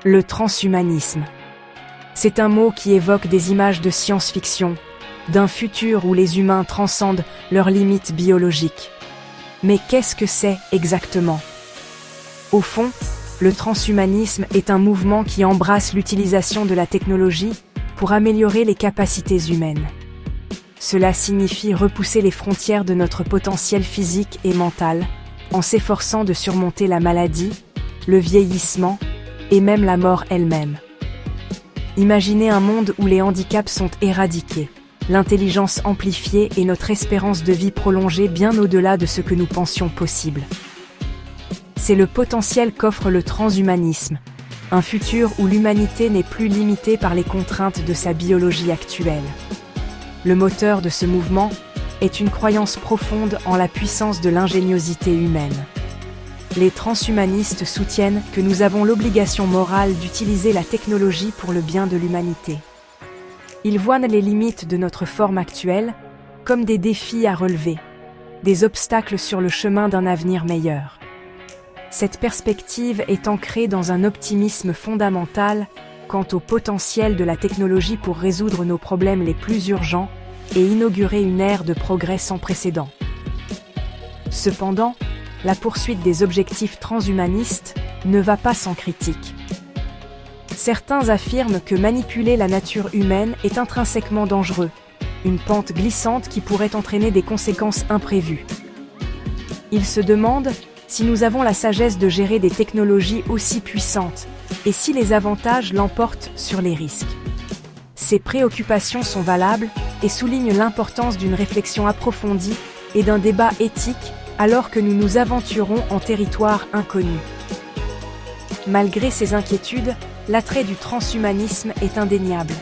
Le transhumanisme. C'est un mot qui évoque des images de science-fiction, d'un futur où les humains transcendent leurs limites biologiques. Mais qu'est-ce que c'est exactement? Au fond, le transhumanisme est un mouvement qui embrasse l'utilisation de la technologie pour améliorer les capacités humaines. Cela signifie repousser les frontières de notre potentiel physique et mental, en s'efforçant de surmonter la maladie, le vieillissement et même la mort elle-même. Imaginez un monde où les handicaps sont éradiqués, l'intelligence amplifiée et notre espérance de vie prolongée bien au-delà de ce que nous pensions possible. C'est le potentiel qu'offre le transhumanisme, un futur où l'humanité n'est plus limitée par les contraintes de sa biologie actuelle. Le moteur de ce mouvement est une croyance profonde en la puissance de l'ingéniosité humaine. Les transhumanistes soutiennent que nous avons l'obligation morale d'utiliser la technologie pour le bien de l'humanité. Ils voient les limites de notre forme actuelle comme des défis à relever, des obstacles sur le chemin d'un avenir meilleur. Cette perspective est ancrée dans un optimisme fondamental quant au potentiel de la technologie pour résoudre nos problèmes les plus urgents et inaugurer une ère de progrès sans précédent. Cependant, la poursuite des objectifs transhumanistes ne va pas sans critique. Certains affirment que manipuler la nature humaine est intrinsèquement dangereux, une pente glissante qui pourrait entraîner des conséquences imprévues. Ils se demandent si nous avons la sagesse de gérer des technologies aussi puissantes, et si les avantages l'emportent sur les risques. Ces préoccupations sont valables et soulignent l'importance d'une réflexion approfondie et d'un débat éthique alors que nous nous aventurons en territoire inconnu. Malgré ces inquiétudes, l'attrait du transhumanisme est indéniable.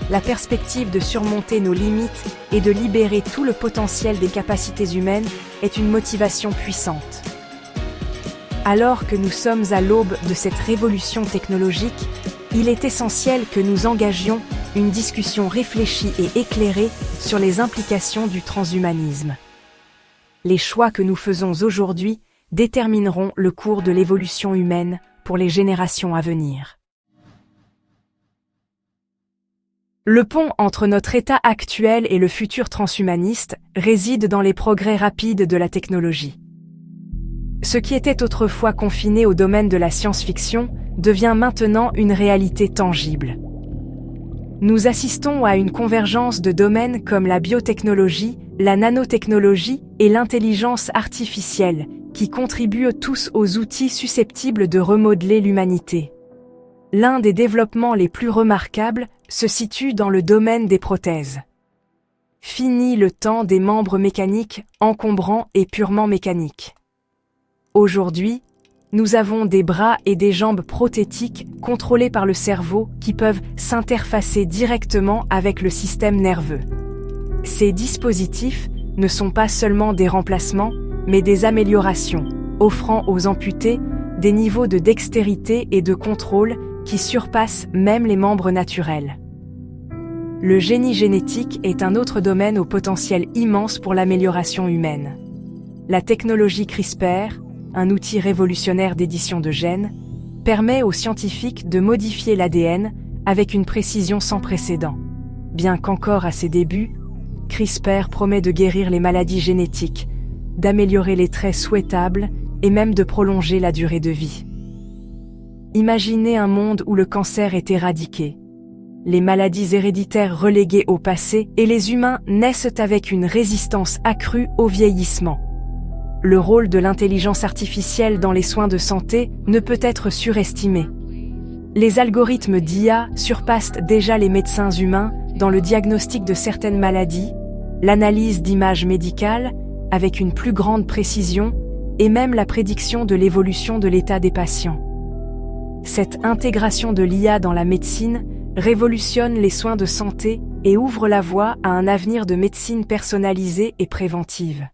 La perspective de surmonter nos limites et de libérer tout le potentiel des capacités humaines est une motivation puissante. Alors que nous sommes à l'aube de cette révolution technologique, il est essentiel que nous engagions une discussion réfléchie et éclairée sur les implications du transhumanisme. Les choix que nous faisons aujourd'hui détermineront le cours de l'évolution humaine pour les générations à venir. Le pont entre notre état actuel et le futur transhumaniste réside dans les progrès rapides de la technologie. Ce qui était autrefois confiné au domaine de la science-fiction devient maintenant une réalité tangible. Nous assistons à une convergence de domaines comme la biotechnologie, la nanotechnologie et l'intelligence artificielle, qui contribuent tous aux outils susceptibles de remodeler l'humanité. L'un des développements les plus remarquables se situe dans le domaine des prothèses. Fini le temps des membres mécaniques encombrants et purement mécaniques. Aujourd'hui, nous avons des bras et des jambes prothétiques contrôlés par le cerveau qui peuvent s'interfacer directement avec le système nerveux. Ces dispositifs ne sont pas seulement des remplacements, mais des améliorations, offrant aux amputés des niveaux de dextérité et de contrôle qui surpassent même les membres naturels. Le génie génétique est un autre domaine au potentiel immense pour l'amélioration humaine. La technologie CRISPR, un outil révolutionnaire d'édition de gènes, permet aux scientifiques de modifier l'ADN avec une précision sans précédent. Bien qu'encore à ses débuts, CRISPR promet de guérir les maladies génétiques, d'améliorer les traits souhaitables et même de prolonger la durée de vie. Imaginez un monde où le cancer est éradiqué, les maladies héréditaires reléguées au passé et les humains naissent avec une résistance accrue au vieillissement. Le rôle de l'intelligence artificielle dans les soins de santé ne peut être surestimé. Les algorithmes d'IA surpassent déjà les médecins humains dans le diagnostic de certaines maladies, l'analyse d'images médicales avec une plus grande précision et même la prédiction de l'évolution de l'état des patients. Cette intégration de l'IA dans la médecine révolutionne les soins de santé et ouvre la voie à un avenir de médecine personnalisée et préventive.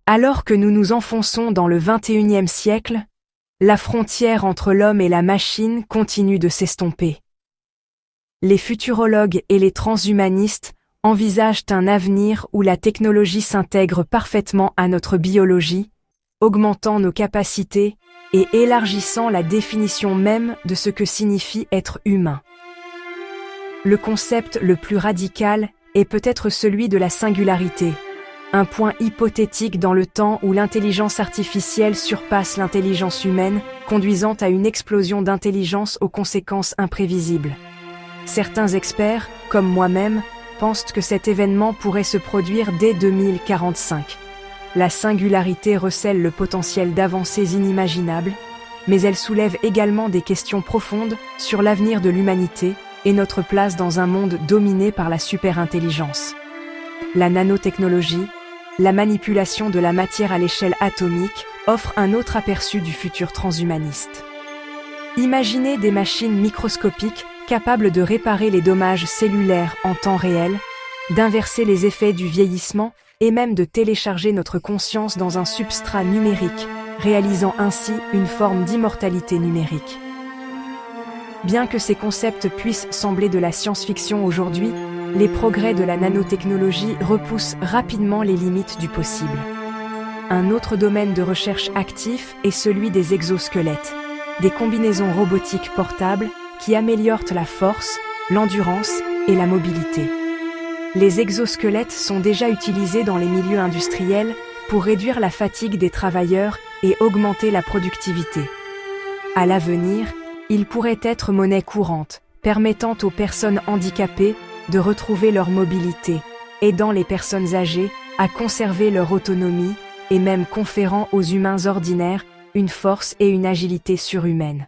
Alors que nous nous enfonçons dans le XXIe siècle, la frontière entre l'homme et la machine continue de s'estomper. Les futurologues et les transhumanistes envisagent un avenir où la technologie s'intègre parfaitement à notre biologie, augmentant nos capacités et élargissant la définition même de ce que signifie être humain. Le concept le plus radical est peut-être celui de la singularité, un point hypothétique dans le temps où l'intelligence artificielle surpasse l'intelligence humaine, conduisant à une explosion d'intelligence aux conséquences imprévisibles. Certains experts, comme moi-même, pensent que cet événement pourrait se produire dès 2045. La singularité recèle le potentiel d'avancées inimaginables, mais elle soulève également des questions profondes sur l'avenir de l'humanité et notre place dans un monde dominé par la superintelligence. La nanotechnologie, la manipulation de la matière à l'échelle atomique, offre un autre aperçu du futur transhumaniste. Imaginez des machines microscopiques capables de réparer les dommages cellulaires en temps réel, d'inverser les effets du vieillissement et même de télécharger notre conscience dans un substrat numérique, réalisant ainsi une forme d'immortalité numérique. Bien que ces concepts puissent sembler de la science-fiction aujourd'hui, les progrès de la nanotechnologie repoussent rapidement les limites du possible. Un autre domaine de recherche actif est celui des exosquelettes, des combinaisons robotiques portables qui améliorent la force, l'endurance et la mobilité. Les exosquelettes sont déjà utilisés dans les milieux industriels pour réduire la fatigue des travailleurs et augmenter la productivité. À l'avenir, ils pourraient être monnaie courante, permettant aux personnes handicapées de retrouver leur mobilité, aidant les personnes âgées à conserver leur autonomie et même conférant aux humains ordinaires une force et une agilité surhumaines.